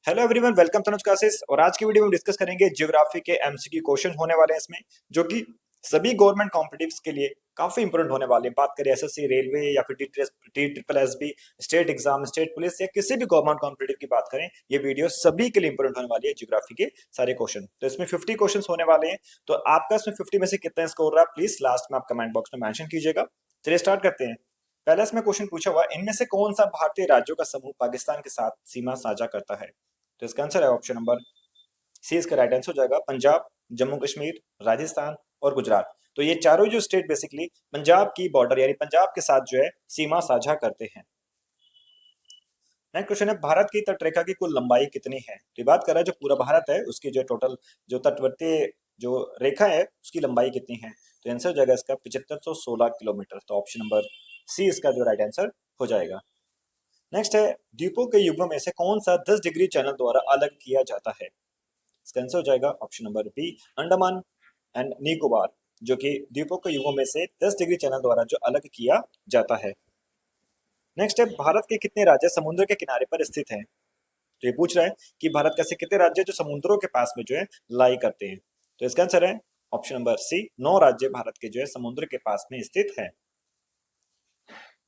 Hello everyone, welcome Tanuj classes. और आज की वीडियो में डिस्कस करेंगे ज्योग्राफी के एमसीक्यू क्वेश्चन होने वाले हैं इसमें, जो कि सभी गवर्नमेंट कॉम्पिटिटिव्स के लिए काफी इंपोर्टेंट होने वाले हैं। बात करें एसएससी, रेलवे या फिर T triple S B, state exam, state police या किसी भी गवर्नमेंट कॉम्पिटिटिव की बात करें, ये वीडियो सभी के लिए इंपोर्टेंट होने वाली है। ज्योग्राफी के सारे क्वेश्चन, तो इसमें 50 क्वेश्चन होने वाले हैं। तो आपका इसमें 50 में से कितना स्कोर रहा, प्लीज लास्ट में आप कमेंट बॉक्स में मेंशन कीजिएगा। चलिए स्टार्ट करते हैं। पहला इसमें क्वेश्चन पूछा हुआ है, इनमें से कौन सा भारतीय राज्यों का समूह पाकिस्तान के साथ सीमा साझा करता है? तो इसका आंसर है ऑप्शन नंबर सी। इसका राइट आंसर हो जाएगा पंजाब, जम्मू कश्मीर, राजस्थान और गुजरात। तो ये चारों जो स्टेट बेसिकली पंजाब की बॉर्डर यानी पंजाब के साथ जो है सीमा साझा करते हैं। नेक्स्ट क्वेश्चन है, भारत की तटरेखा की कुल लंबाई कितनी है? तो ये बात कर रहा है जो पूरा भारत है उसकी जो टोटल जो तटवर्ती जो रेखा है उसकी लंबाई कितनी है? तो आंसर हो जाएगा इसका 7516 किलोमीटर। तो ऑप्शन नंबर सी इसका जो राइट आंसर हो जाएगा। नेक्स्ट है, द्वीपों के युग्म में से कौन सा 10 डिग्री चैनल द्वारा अलग किया जाता है? इसका आंसर हो जाएगा option number B, Andaman and Nicobar, जो कि द्वीपों के युगों में से 10 डिग्री चैनल द्वारा जो अलग किया जाता है। नेक्स्ट है, भारत के कितने राज्य समुद्र के किनारे पर स्थित हैं? तो ये पूछ रहा है कि भारत के ऐसे कितने राज्य जो समुद्रों के पास में जो है लाई करते हैं। तो इसका आंसर है ऑप्शन नंबर सी, 9 राज्य भारत के जो है समुद्र के पास में स्थित है।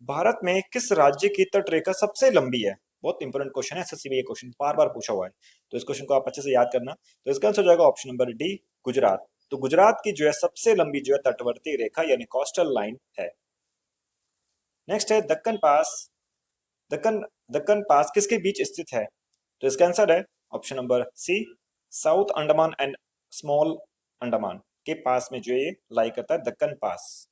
भारत में किस राज्य की तटरेखा सबसे लंबी है? बहुत इंपॉर्टेंट क्वेश्चन है, एसएससी में ये क्वेश्चन बार बार पूछा हुआ है, तो इस क्वेश्चन को आप अच्छे से याद करना। तो इसका आंसर हो जाएगा ऑप्शन नंबर डी, गुजरात। तो गुजरात की जो है सबसे लंबी जो है तटवर्ती रेखा यानी कोस्टल लाइन है। नेक्स्ट है, दक्कन दक्कन पास किसके बीच स्थित है? तो इसका आंसर है option number C, south Andaman and small Andaman के पास में जो ये लाई करता है दक्कन पास।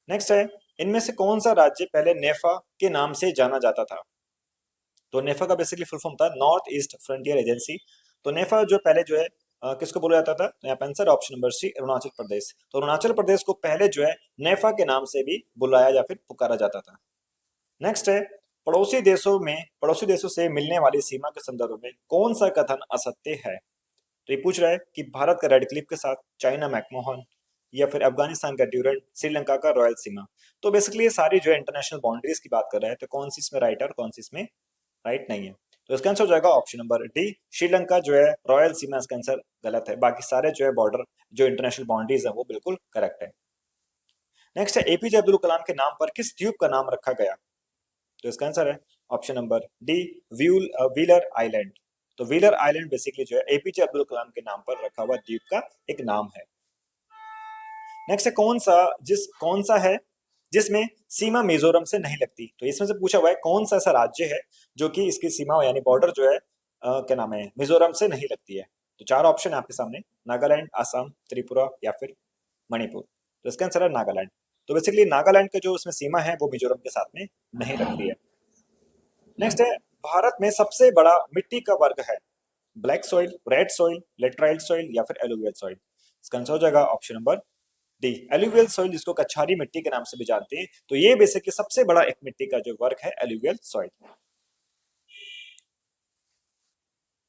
नेक्स्ट है, इनमें से कौन सा राज्य पहले नेफा के नाम से जाना जाता था? तो नेफा का बेसिकली फुल फॉर्म था नॉर्थ ईस्ट फ्रंटियर एजेंसी। तो नेफा जो पहले जो है किसको बोला जाता था? तो यहाँ पे answer option number C, Arunachal Pradesh. तो अरुणाचल प्रदेश को पहले जो है नेफा के नाम से भी बुलाया या फिर पुकारा जाता था। नेक्स्ट है, पड़ोसी देशों से मिलने वाली सीमा के संदर्भ में कौन सा कथन असत्य है? तो ये पूछ रहा है कि भारत का रेड क्लिफ के साथ, चाइना मैकमोहन, या फिर अफगानिस्तान का ड्यूरेंट, श्रीलंका का रॉयल सीमा। तो बेसिकली ये सारी जो है इंटरनेशनल बाउंड्रीज की बात कर रहा है, तो कौन सी इसमें राइट है और कौन सी इसमें राइट नहीं है? तो इसका आंसर हो जाएगा ऑप्शन नंबर डी, श्रीलंका जो है रॉयल सीमा। इसका आंसर गलत है, बाकी सारे जो है बॉर्डर जो इंटरनेशनल बाउंड्रीज है वो बिल्कुल करेक्ट है। नेक्स्ट है, एपीजे अब्दुल कलाम के नाम पर किस द्वीप का नाम रखा गया? तो इसका आंसर है option number D, wheeler island. तो व्हीलर आइलैंड बेसिकली जो है एपीजे अब्दुल कलाम के नाम पर रखा हुआ द्वीप का एक नाम है। नेक्स्ट है, कौन सा है जिसमें सीमा मिजोरम से नहीं लगती? तो इसमें से पूछा हुआ है कौन सा ऐसा राज्य है जो कि इसकी सीमा यानी बॉर्डर जो है क्या नाम है, मिजोरम से नहीं लगती है। तो चार ऑप्शन है आपके सामने, नागालैंड, असम, त्रिपुरा या फिर मणिपुर। तो इसका आंसर है नागालैंड। तो बेसिकली नागालैंड का जो उसमें सीमा है वो मिजोरम के साथ में नहीं लगती है। नेक्स्ट है, भारत में सबसे बड़ा मिट्टी का वर्ग है? Black soil, red soil, laterite soil या फिर एलुवियल सॉइल। इसका आंसर हो जाएगा option number D, alluvial soil, जिसको कछारी मिट्टी के नाम से भी जानते हैं। तो ये बेसिकली सबसे बड़ा एक मिट्टी का जो वर्ग है एलुवियल सॉइल।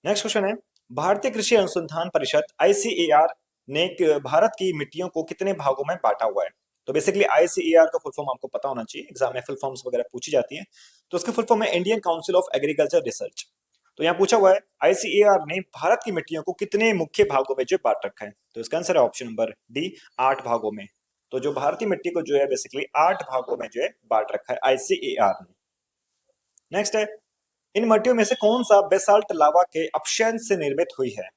नेक्स्ट क्वेश्चन है, भारतीय कृषि अनुसंधान परिषद आईसीएआर ने भारत की मिट्टियों को कितने भागों में बांटा हुआ है? तो बेसिकली आईसीएआर का फुल फॉर्म आपको पता होना चाहिए, एग्जाम में फुल फॉर्म्स वगैरह पूछी जाती हैं। तो उसका फुल फॉर्म है Indian council of agriculture research. तो यहाँ पूछा हुआ है आईसीएआर ने भारत की मिट्टियों को कितने मुख्य भागों में जो बांट रखा है? तो इसका आंसर है ऑप्शन नंबर डी, 8 भागों में। तो जो भारतीय मिट्टी को जो है बेसिकली 8 भागों में जो है बांट रखा है आईसीएआर ने। नेक्स्ट है, इन मट्टियों में से कौन सा बेसाल्ट लावा के अपक्षय से निर्मित हुई है?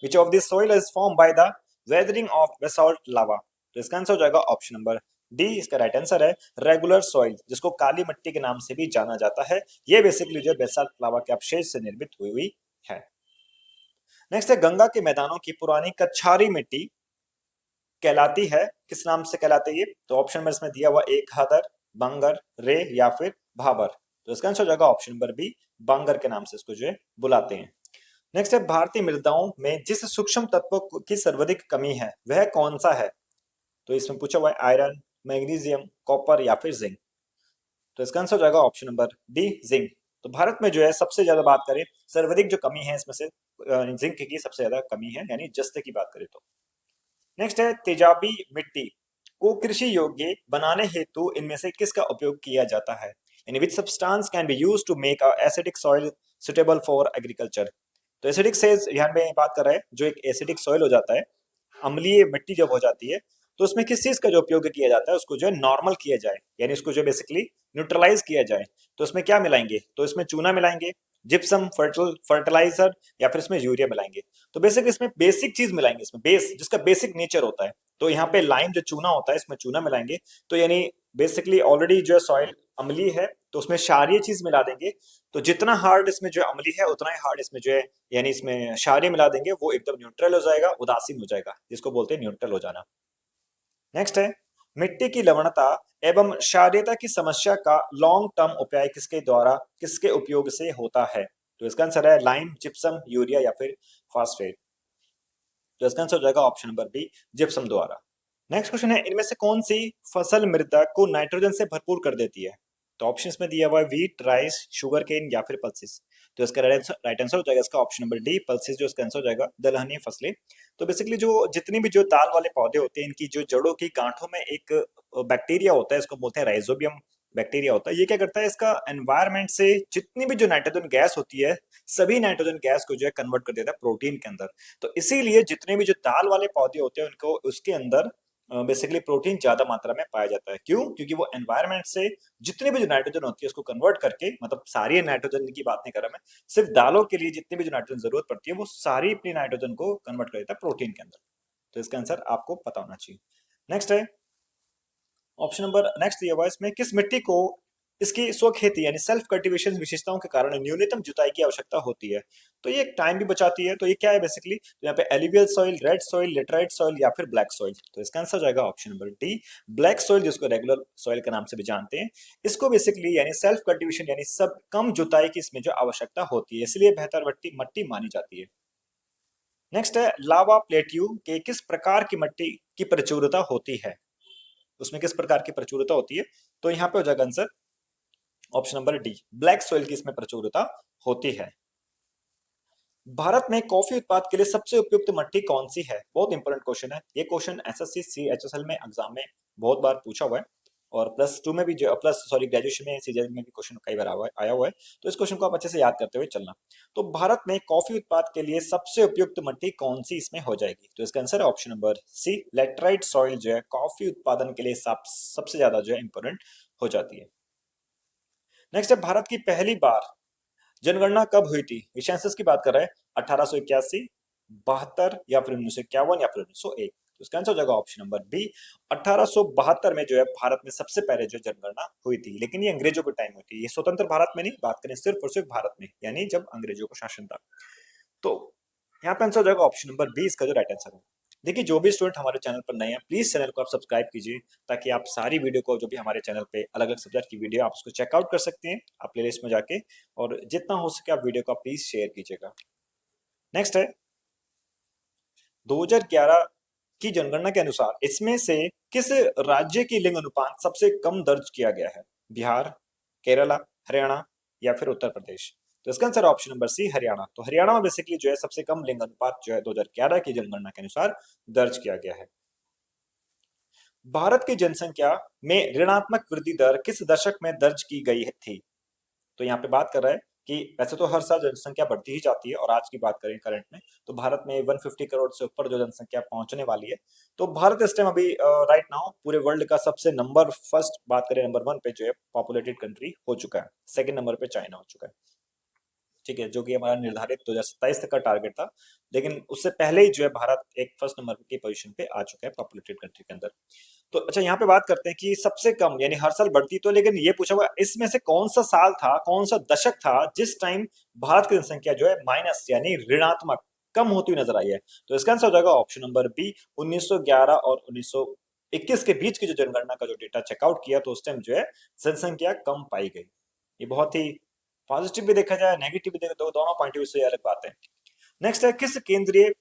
Which of this soil is form by the weathering of basalt lava? तो इसका आंसर हो जाएगा ऑप्शन नंबर डी, इसका राइट आंसर है रेगुलर सॉइल, जिसको काली मिट्टी के नाम से भी जाना जाता है। ये बेसिकली जो बेसाल्ट लावा के अपशेष से निर्मित हुई है। नेक्स्ट है, गंगा के मैदानों की पुरानी कच्छारी मिट्टी कहलाती है, किस नाम से कहलाती है ये? तो ऑप्शन में इसमें दिया हुआ एक खादर, बंगर, रे या फिर भाबर। तो इसका आंसर हो जाएगा ऑप्शन नंबर बी, बांगर के नाम से इसको जो है बुलाते हैं। नेक्स्ट है, भारतीय मृदाओं में जिस सूक्ष्म तत्व की सर्वाधिक कमी है वह कौन सा है? तो इसमें पूछा हुआ है आयरन, मैग्नीशियम, कॉपर या फिर जिंक। तो इसका आंसर हो जाएगा ऑप्शन नंबर डी, जिंक। तो भारत में जो है सबसे ज्यादा बात करें सर्वाधिक जो कमी है इसमें से जिंक की सबसे ज्यादा कमी है, यानी जस्ते की बात करें तो। नेक्स्ट है, तेजाबी मिट्टी को कृषि योग्य बनाने हेतु इनमें से किसका उपयोग किया जाता है? यानी which substance can be used to make a acidic soil suitable for agriculture. तो एसिडिक से यहाँ पे बात कर रहे हैं, जो एक एसिडिक सॉइल हो जाता है, अम्लीय मिट्टी जब हो जाती है, तो उसमें किस चीज का जो उपयोग किया जाता है, उसको जो है नॉर्मल किया जाए, यानी उसको जो बेसिकली न्यूट्रलाइज किया जाए। तो इसमें क्या मिलाएंगे, तो इसमें चूना मिलाएंगे, जिप्सम फर्टिलाइजर, या फिर इसमें यूरिया मिलाएंगे। तो बेसिक इसमें बेसिक चीज मिलाएंगे, इसमें बेस जिसका बेसिक नेचर होता है। तो यहाँ पे लाइम जो चूना होता है, इसमें चूना मिलाएंगे। तो यानी बेसिकली ऑलरेडी जो है सॉइल अम्लीय है, तो उसमें क्षारीय चीज मिला देंगे। तो जितना हार्ड इसमें जो अम्लीय है, उतना ही हार्ड इसमें जो है, यानी इसमें क्षारीय मिला देंगे, वो एकदम न्यूट्रल हो जाएगा, उदासीन हो जाएगा, जिसको बोलते हैं न्यूट्रल हो जाना। नेक्स्ट है, मिट्टी की लवणता एवं क्षारीयता की समस्या का लॉन्ग टर्म उपाय किसके द्वारा, किसके उपयोग से होता है? तो इसका आंसर है लाइम, जिप्सम, यूरिया या फिर फास्फेट। तो इसका आंसर हो जाएगा ऑप्शन नंबर बी, जिप्सम द्वारा। नेक्स्ट क्वेश्चन है, इनमें से कौन सी फसल मृदा को नाइट्रोजन से भरपूर कर देती है? तो ऑप्शंस में दिया हुआ है व्हीट, राइस, शुगर केन या फिर पल्सिस। तो इसका राइट आंसर हो जाएगा इसका ऑप्शन नंबर डी, पल्सिस, जो इसका आंसर हो जाएगा दलहनी फसलें। तो बेसिकली जो जितनी भी जो दाल वाले पौधे होते हैं, इनकी जो जड़ों की गांठों में एक बैक्टीरिया होता है, इसको बोलते हैं राइजोबियम बैक्टीरिया होता है। ये क्या करता है, इसका एनवायरमेंट से जितनी भी जो नाइट्रोजन गैस होती है, सभी नाइट्रोजन गैस को जो है कन्वर्ट कर देता है प्रोटीन के अंदर। तो इसीलिए जितने भी जो दाल वाले पौधे होते हैं, उनको उसके अंदर बेसिकली प्रोटीन ज्यादा मात्रा में पाया जाता है। क्यों? क्योंकि वो एनवायरमेंट से जितनी भी जो नाइट्रोजन होती है, उसको कन्वर्ट करके, मतलब सारी नाइट्रोजन की बात नहीं कर रहा मैं, सिर्फ दालों के लिए जितनी भी जो नाइट्रोजन जरूरत पड़ती है, वो सारी अपनी नाइट्रोजन को कन्वर्ट कर देता है प्रोटीन के अंदर। तो इसका आंसर आपको पता होना चाहिए। नेक्स्ट है ऑप्शन नंबर नेक्स्ट दिया हुआ है, इसमें किस मिट्टी को इसकी स्वखेती यानी सेल्फ कल्टीवेशन विशेषताओं के कारण न्यूनतम जुताई की आवश्यकता होती है? तो ये टाइम भी बचाती है। तो ये क्या है बेसिकली, तो यहाँ पे alluvial soil, red soil, laterite soil या फिर ब्लैक सॉइल। तो इसका आंसर हो जाएगा option number D, black soil, जिसको रेगुलर सॉइल के नाम से भी जानते हैं। इसको बेसिकली यानी सेल्फ कल्टीवेशन यानी सब कम जुताई की इसमें जो आवश्यकता होती है, इसलिए बेहतर मिट्टी मट्टी मानी जाती है। नेक्स्ट है, लावा प्लेट्यू के किस प्रकार की मिट्टी की प्रचुरता होती है? उसमें किस प्रकार की प्रचुरता होती है? तो यहाँ पे हो जाएगा answer option number D, black soil की इसमें प्रचुरता होती है। भारत में कॉफी उत्पाद के लिए सबसे उपयुक्त मिट्टी कौन सी है? बहुत इंपॉर्टेंट क्वेश्चन है ये। क्वेश्चन एसएससी सीएचएसएल में एग्जाम में बहुत बार पूछा हुआ है, और प्लस टू में भी जो प्लस सॉरी ग्रेजुएशन में सीजीएल में भी क्वेश्चन कई बार आया हुआ है। तो इस क्वेश्चन को आप अच्छे से याद करते हुए चलना। तो भारत में कॉफी उत्पाद के लिए सबसे उपयुक्त मिट्टी कौन सी इसमें हो जाएगी? तो इसका आंसर है option number C, laterite soil जो है कॉफी उत्पादन के लिए सबसे ज्यादा जो है इंपॉर्टेंट हो जाती है। नेक्स्ट है, भारत की पहली बार जनगणना कब हुई थी? ये सेंसस की बात कर रहे हैं। 1881, 72 या फिर 1951 या फिर 1901। तो इसका आंसर हो जाएगा ऑप्शन नंबर बी, 1872 में जो है भारत में सबसे पहले जो जनगणना हुई थी। लेकिन ये अंग्रेजों के टाइम हुई थी, ये स्वतंत्र भारत में नहीं, बात करें सिर्फ और सिर्फ भारत में, यानी जब अंग्रेजों का शासन था। तो यहाँ पे आंसर हो जाएगा ऑप्शन नंबर बी, इसका जो राइट आंसर है। देखिए, जो भी स्टूडेंट हमारे चैनल पर नए हैं, प्लीज चैनल को आप सब्सक्राइब कीजिए, ताकि आप सारी वीडियो को जो भी हमारे चैनल पे अलग अलग सब्जेक्ट की वीडियो आप उसको चेकआउट कर सकते हैं आप प्लेलिस्ट में जाके, और जितना हो सके आप वीडियो को प्लीज शेयर कीजिएगा। नेक्स्ट है, 2011 की जनगणना के अनुसार इसमें से किस राज्य की लिंग अनुपात सबसे कम दर्ज किया गया है? बिहार, केरला, हरियाणा या फिर उत्तर प्रदेश। तो इसका answer option number C, Haryana. तो हरियाणा में बेसिकली जो है सबसे कम लिंग अनुपात जो है 2011 की जनगणना के अनुसार दर्ज किया गया है। भारत की जनसंख्या में ऋणात्मक वृद्धि दर किस दशक में दर्ज की गई थी? तो यहाँ पे बात कर रहा है कि वैसे तो हर साल जनसंख्या बढ़ती ही जाती है, और आज की बात करें करंट में, तो भारत में 150 करोड़ से ऊपर जो जनसंख्या पहुंचने वाली है। तो भारत इस टाइम अभी राइट नाउ पूरे वर्ल्ड का सबसे नंबर फर्स्ट बात करें, नंबर 1 पे जो है पॉपुलेटेड कंट्री हो चुका है। सेकंड नंबर पे चाइना हो चुका है, ठीक है, जो कि हमारा निर्धारित 2027 तक का टारगेट था। लेकिन उससे पहले ही जो है भारत एक फर्स्ट नंबर की पोजीशन पे आ चुका है पॉपुलेटेड कंट्री के अंदर। तो अच्छा, यहाँ पे बात करते हैं कि सबसे कम यानी हर साल बढ़ती, तो लेकिन ये पूछा हुआ इसमें से कौन सा साल था, कौन सा दशक था जिस टाइम भारत की जनसंख्या जो है माइनस यानी ऋणात्मक कम होती हुई नजर आई है? तो इसका आंसर हो जाएगा ऑप्शन नंबर बी, 1911 और 1921 के बीच की जो जनगणना का जो डेटा चेकआउट किया, तो उस टाइम जो है जनसंख्या कम पाई गई। ये बहुत ही पॉजिटिव भी देखा जाए, नेगेटिव भी देखा, तो दोनों पॉइंट ऑफ व्यू से अलग बात है। नेक्स्ट है, किस केंद्रीय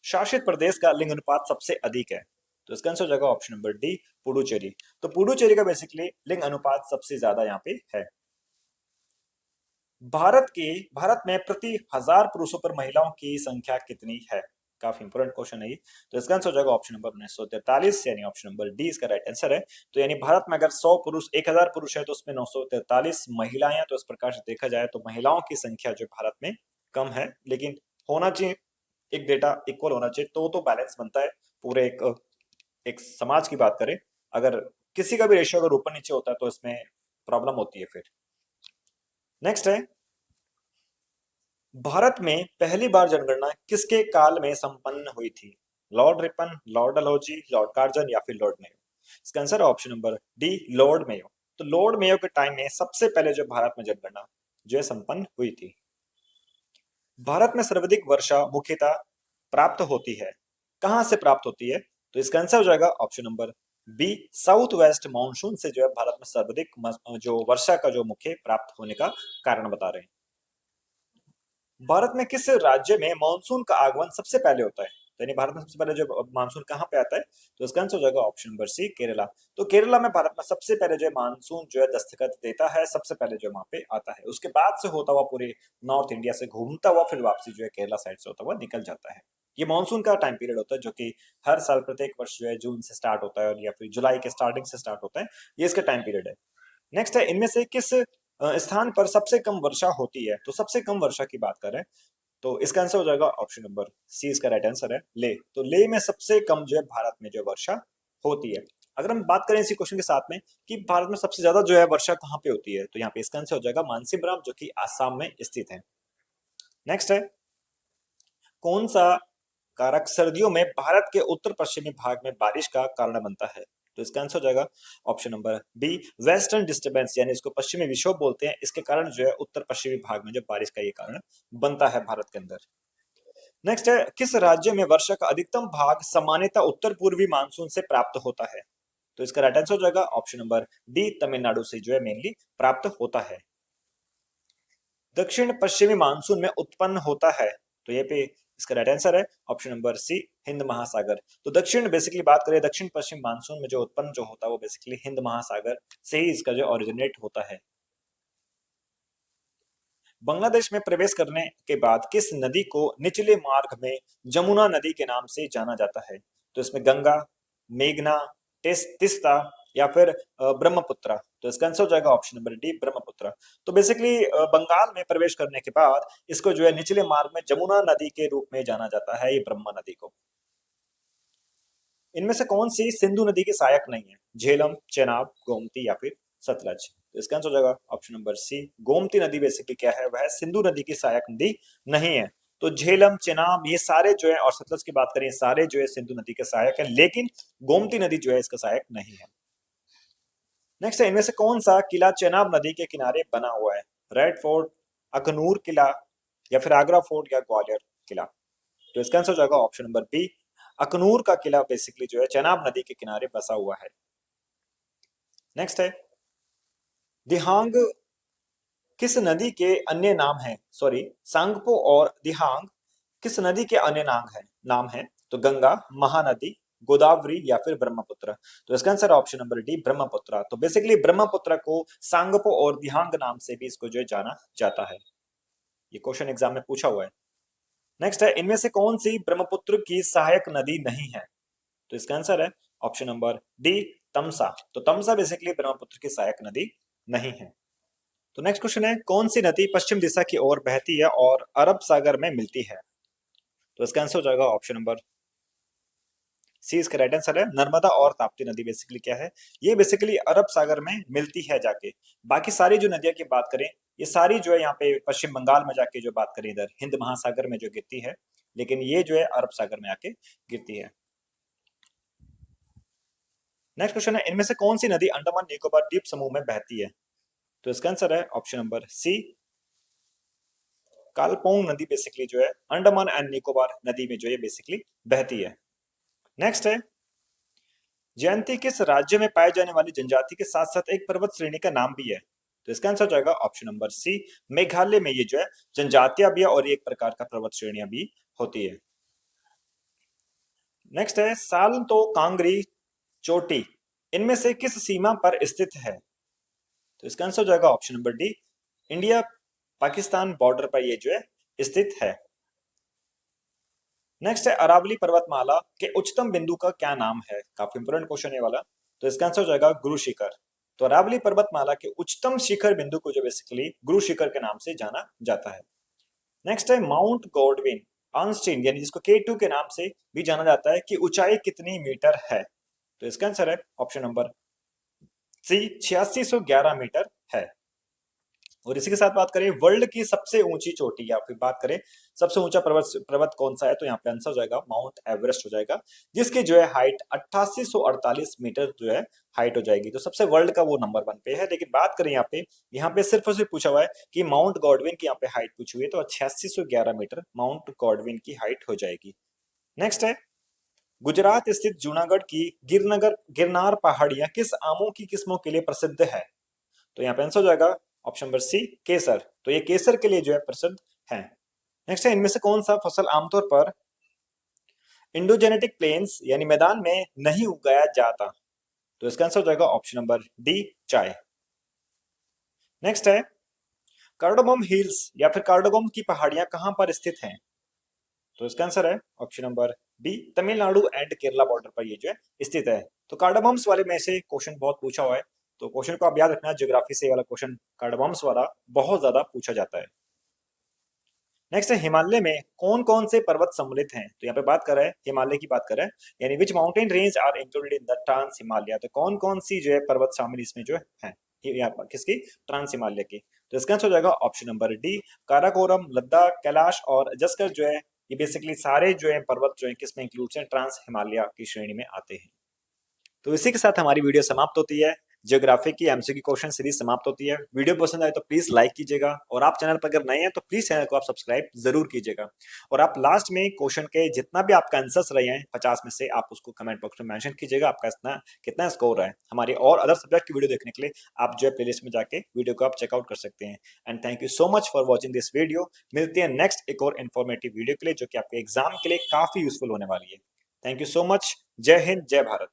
शासित प्रदेश का लिंग अनुपात सबसे अधिक है? तो इसका आंसर हो जाएगा ऑप्शन नंबर डी, पुडुचेरी। तो पुडुचेरी का बेसिकली लिंग अनुपात सबसे ज्यादा यहाँ पे है। भारत में प्रति 1000 पुरुषों पर महिलाओं की संख्या कितनी है? काफी इंपोर्टेंट क्वेश्चन है ये। तो इसका आंसर हो जाएगा ऑप्शन नंबर 1943, यानी ऑप्शन नंबर डी इसका राइट आंसर है। तो यानी भारत में अगर 100 पुरुष 1000 पुरुष है तो उसमें 943 महिलाएं हैं। तो इस प्रकार से देखा जाए तो महिलाओं की संख्या जो भारत में कम है, लेकिन होना चाहिए एक डेटा इक्वल होना चाहिए, तो बैलेंस बनता है पूरे एक समाज की बात करें। अगर किसी का भी रेशियो अगर ऊपर नीचे होता है तो इसमें प्रॉब्लम होती है फिर। नेक्स्ट है, भारत में पहली बार जनगणना किसके काल में संपन्न हुई थी? Lord Ripon, Lord Dalhousie, Lord Curzon या फिर लॉर्ड मेयो? इसका आंसर है option number D, Lord Mayo. तो लॉर्ड मेयो के टाइम में सबसे पहले जो भारत में जनगणना जो है संपन्न हुई थी। भारत में सर्वाधिक वर्षा मुख्यतः प्राप्त होती है, कहां से प्राप्त होती है? तो इसका आंसर हो जाएगा option number B, south west monsoon से जो है भारत में सर्वाधिक जो वर्षा का जो मुख्य प्राप्त होने का कारण बता रहे हैं। भारत में किस राज्य में मानसून का आगमन सबसे पहले होता है? तो यानी भारत में सबसे पहले जो मानसून कहाँ पे आता है? तो इसका आंसर हो जाएगा ऑप्शन नंबर सी, केरला। तो केरला में भारत में सबसे पहले जो है मानसून जो है दस्तखत देता है, सबसे पहले जो वहां पे आता है। उसके बाद से होता हुआ पूरे नॉर्थ इंडिया से घूमता हुआ फिर वापसी जो है केरला साइड से होता हुआ निकल जाता है। ये मानसून का टाइम पीरियड होता है जो कि हर साल प्रत्येक वर्ष जो है जून से स्टार्ट होता है और या फिर जुलाई के स्टार्टिंग से स्टार्ट होता है। ये इसका टाइम पीरियड है। नेक्स्ट है, इनमें से किस स्थान पर सबसे कम वर्षा होती है? तो सबसे कम वर्षा की बात करें तो इसका आंसर हो जाएगा ऑप्शन नंबर सी, इसका राइट आंसर है ले। तो ले में सबसे कम जो है भारत में जो वर्षा होती है। अगर हम बात करें इसी क्वेश्चन के साथ में कि भारत में सबसे ज्यादा जो है वर्षा कहाँ पे होती है, तो यहाँ पे इसका आंसर हो जाएगा मानसीबराम, जो कि आसाम में स्थित है। नेक्स्ट है, कौन सा कारक सर्दियों में भारत के उत्तर पश्चिमी भाग में बारिश का कारण बनता है? तो इसका आंसर हो जाएगा option number B, western disturbance, यानी इसको पश्चिमी विक्षोभ बोलते हैं। इसके कारण जो है उत्तर पश्चिमी भाग में जो बारिश का ये कारण बनता है भारत के अंदर। नेक्स्ट है, किस राज्य में वर्षा का अधिकतम भाग सामान्यतः उत्तर पूर्वी मानसून से प्राप्त होता है? तो इसका राइट आंसर हो जाएगा ऑप्शन नंबर डी, तमिलनाडु से जो है मेनली प्राप्त होता है। दक्षिण पश्चिमी मानसून में उत्पन्न होता है, तो ये पे इसका राइट आंसर है ऑप्शन नंबर सी, हिंद महासागर। तो दक्षिण बेसिकली बात करें दक्षिण पश्चिम मानसून में जो उत्पन्न जो होता है वो बेसिकली हिंद महासागर से ही इसका जो ओरिजिनेट होता है। बांग्लादेश में प्रवेश करने के बाद किस नदी को निचले मार्ग में जमुना नदी के नाम से जाना जाता है? तो इसमें गंगा, मेघना, तिस्ता या फिर ब्रह्मपुत्र? तो इसका आंसर हो जाएगा ऑप्शन नंबर डी, ब्रह्मपुत्र। तो बेसिकली बंगाल में प्रवेश करने के बाद इसको जो है निचले मार्ग में जमुना नदी के रूप में जाना जाता है, ये ब्रह्मा नदी को। इनमें से कौन सी सिंधु नदी की सहायक नहीं है? झेलम, चेनाब, गोमती या फिर सतलज? तो इसका आंसर हो जाएगा ऑप्शन नंबर सी, गोमती नदी बेसिकली क्या है, वह सिंधु नदी की सहायक नदी नहीं है। तो झेलम, चेनाब ये सारे जो है और सतलज की बात करें सारे जो है सिंधु नदी के सहायक है, लेकिन गोमती नदी जो है इसका सहायक नहीं है। नेक्स्ट है, इनमें से कौन सा किला चेनाब नदी के किनारे बना हुआ है? रेड फोर्ट, अखनूर किला या फिर आगरा फोर्ट या ग्वालियर किला? तो इसका आंसर हो जाएगा ऑप्शन नंबर बी, अखनूर का किला बेसिकली जो है चेनाब नदी के किनारे बसा हुआ है। नेक्स्ट है, दिहांग किस नदी के अन्य नाम है? सॉरी, सांगपो और दिहांग किस नदी के अन्य नाम है? तो गंगा, महानदी, गोदावरी या फिर ब्रह्मपुत्र? तो इसका answer option number D, Brahmaputra. तो बेसिकली ब्रह्मपुत्र को सांगपो और दिहांग नाम से भी इसको जो है जाना जाता है। ये क्वेश्चन एग्जाम में पूछा हुआ है। नेक्स्ट है, इनमें से कौन सी ब्रह्मपुत्र की सहायक नदी नहीं है? तो इसका आंसर है ऑप्शन नंबर डी, तमसा। तो तमसा बेसिकली ब्रह्मपुत्र की सहायक नदी नहीं है। तो नेक्स्ट क्वेश्चन है, कौन सी नदी पश्चिम दिशा की ओर बहती है और अरब सागर में मिलती है? तो इसका आंसर हो जाएगा ऑप्शन नंबर सी, इसका राइट आंसर है नर्मदा और ताप्ती नदी। बेसिकली क्या है, ये बेसिकली अरब सागर में मिलती है जाके। बाकी सारी जो नदियां की बात करें ये सारी जो है यहाँ पे पश्चिम बंगाल में जाके जो बात करें इधर हिंद महासागर में जो गिरती है, लेकिन ये जो है अरब सागर में आके गिरती है। नेक्स्ट क्वेश्चन है, इनमें से कौन सी नदी अंडमान निकोबार द्वीप समूह में बहती है? तो इसका आंसर है ऑप्शन नंबर सी, कालपोंग नदी बेसिकली जो है अंडमान एंड निकोबार नदी में जो है बेसिकली बहती है। नेक्स्ट है, जयंती किस राज्य में पाए जाने वाली जनजाति के साथ साथ एक पर्वत श्रेणी का नाम भी है? तो इसका आंसर हो जाएगा ऑप्शन नंबर सी, मेघालय में ये जो है जनजातियां भी है और एक प्रकार का पर्वत श्रेणियां भी होती है। नेक्स्ट है, सालंतो कांगरी चोटी इनमें से किस सीमा पर स्थित है? तो इसका आंसर हो जाएगा option number D, India Pakistan border पर ये जो है स्थित है। नेक्स्ट है अरावली पर्वतमाला के उच्चतम बिंदु का क्या नाम है। काफी इंपोर्टेंट क्वेश्चन है ये वाला। तो इसका आंसर हो जाएगा गुरु शिखर। तो अरावली पर्वतमाला के उच्चतम शिखर बिंदु को जो बेसिकली गुरु शिखर के नाम से जाना जाता है। नेक्स्ट है माउंट गॉडविन ऑनस्टीन, यानी जिसको K2 के नाम से भी जाना जाता है, कि ऊंचाई कितनी मीटर है। तो इसका आंसर है ऑप्शन नंबर सी, 8611 मीटर है। और इसी के साथ बात करें वर्ल्ड की सबसे ऊंची चोटी, या फिर बात करें सबसे ऊंचा पर्वत पर्वत कौन सा है, तो यहाँ पे आंसर हो जाएगा माउंट एवरेस्ट हो जाएगा, जिसकी जो है हाइट 8848 मीटर जो है हाइट हो जाएगी। तो सबसे वर्ल्ड का वो नंबर 1 पे है। लेकिन बात करें यहाँ पे सिर्फ और सिर्फ पूछा हुआ है कि माउंट गॉडविन की यहाँ पे हाइट पूछी हुई है, तो 8611 मीटर माउंट गॉडविन की हाइट हो जाएगी। नेक्स्ट है गुजरात स्थित जूनागढ़ की गिरनार पहाड़ियां किस आमों की किस्मों के लिए प्रसिद्ध है। तो यहाँ पे आंसर हो जाएगा ऑप्शन नंबर सी, केसर। तो ये केसर के लिए जो है प्रसिद्ध है। नेक्स्ट है इनमें से कौन सा फसल आमतौर पर इंडोजेनेटिक प्लेन्स यानी मैदान में नहीं उगाया जाता। तो इसका आंसर हो जाएगा ऑप्शन नंबर डी, चाय। नेक्स्ट है कार्डोमम हिल्स या फिर कार्डोमम की पहाड़ियां कहां पर स्थित हैं। तो इसका आंसर है option number B, Tamil Nadu and Kerala border पर ये जो है स्थित है। तो कार्डोमम्स वाले में से क्वेश्चन बहुत पूछा हुआ है, तो क्वेश्चन को आप याद रखना, ज्योग्राफी से वाला क्वेश्चन कार्डोमम्स वाला बहुत ज्यादा पूछा जाता है। नेक्स्ट है हिमालय में कौन कौन से पर्वत सम्मिलित हैं। तो यहाँ पे बात कर रहे हैं हिमालय की बात कर रहे हैं, यानी which mountain range are included in the trans Himalaya. तो कौन कौन सी जो है पर्वत शामिल इसमें जो है यहाँ पर किसकी, ट्रांस हिमालय की। तो इसका आंसर हो जाएगा option number D, Karakoram, Ladakh, Kailash और जस्कर जो है ये बेसिकली सारे जो है पर्वत जो है किसमें इंक्लूड है, ट्रांस हिमालय की श्रेणी में आते हैं। तो इसी के साथ हमारी वीडियो समाप्त होती है, ज्योग्राफी की एमसीक्यू क्वेश्चन सीरीज समाप्त होती है। वीडियो पसंद आए तो प्लीज लाइक कीजिएगा, और आप चैनल पर अगर नए हैं तो प्लीज चैनल को आप सब्सक्राइब जरूर कीजिएगा। और आप लास्ट में क्वेश्चन के जितना भी आपका आंसर्स रहे हैं 50 में से, आप उसको कमेंट बॉक्स में मेंशन कीजिएगा, आपका इतना कितना स्कोर है। हमारी और अदर सब्जेक्ट की वीडियो देखने के लिए आप जो है प्लेलिस्ट में जाके वीडियो को आप चेकआउट कर सकते हैं। And thank you so much for watching this video. मिलते हैं नेक्स्ट एक और इन्फॉर्मेटिव वीडियो के लिए, जो कि आपके एग्जाम के लिए काफी यूजफुल होने वाली है। Thank you so much. जय हिंद, जय भारत।